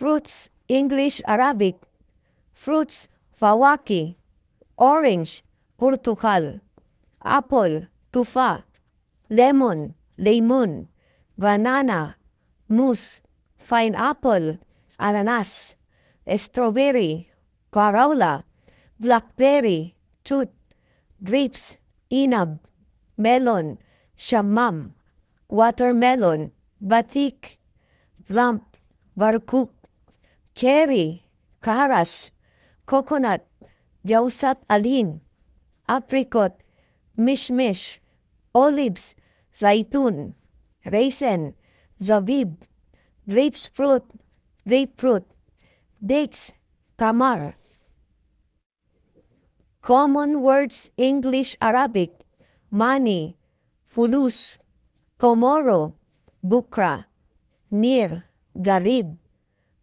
Fruits, English, Arabic. Fruits, fawaki. Orange, portugal. Apple, tufa. Lemon, lemon. Banana, moose. Pineapple, ananas. Strawberry, corolla. Blackberry, tut. Grapes, inab. Melon, shamam. Watermelon, batik. Plum, barkuk. Cherry, karas. Coconut, jawsat alin. Apricot, mishmish. Olives, zaitun. Raisin, zabib. Grapefruit. Dates, tamar. Common words, English, Arabic. Money, fulus. Tomorrow, bukra. Near, garib.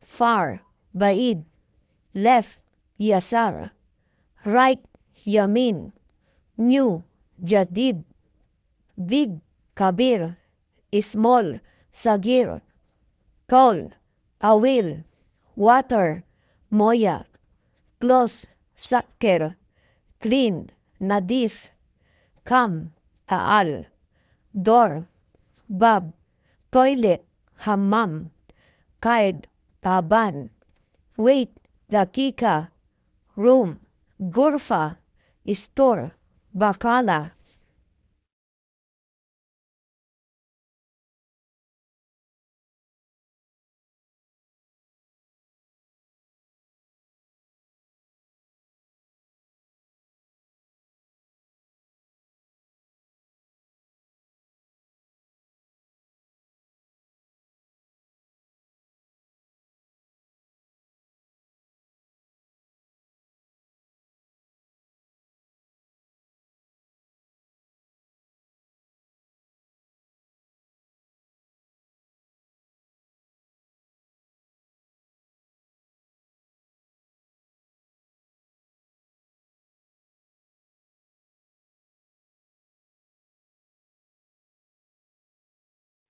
Far, baid. Left, yasar. Right, yamin. New, jadid. Big, kabir. Small, sagir. Tall, awil. Water, moya. Close, sakir. Clean, nadif. Come, taal. Door, bab. Toilet, hammam. Card, taban. Wait, dakika. Room, gurfa. Store, bakala.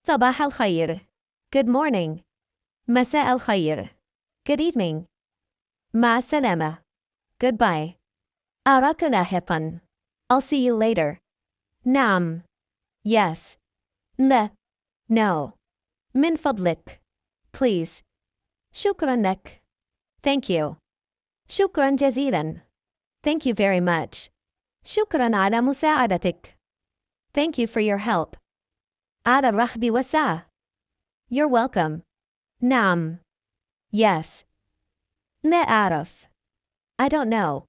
صباح الخير. Good morning. مساء الخير. Good evening. مع السلامة. Goodbye. أراك لاحقا. I'll see you later. نعم. Yes. لا. No. من فضلك. Please. شكرا لك. Thank you. شكرا جزيلا. Thank you very much. شكرا على مساعدتك. Thank you for your help. على الرحب والسعة. You're welcome. نعم. Yes. لا أعرف. I don't know.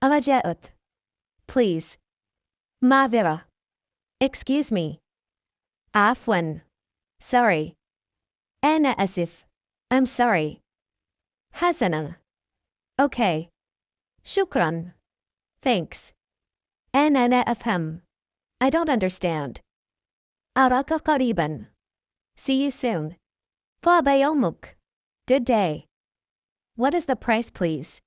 أما جاءت. Please. معذرة. Excuse me. عفوا. Sorry. أنا أسف. I'm sorry. حسنا. Okay. شكرا. Thanks. أنا لا أفهم. I don't understand. أراك قريبا. See you soon. طاب يومك. Good day. What is the price, please?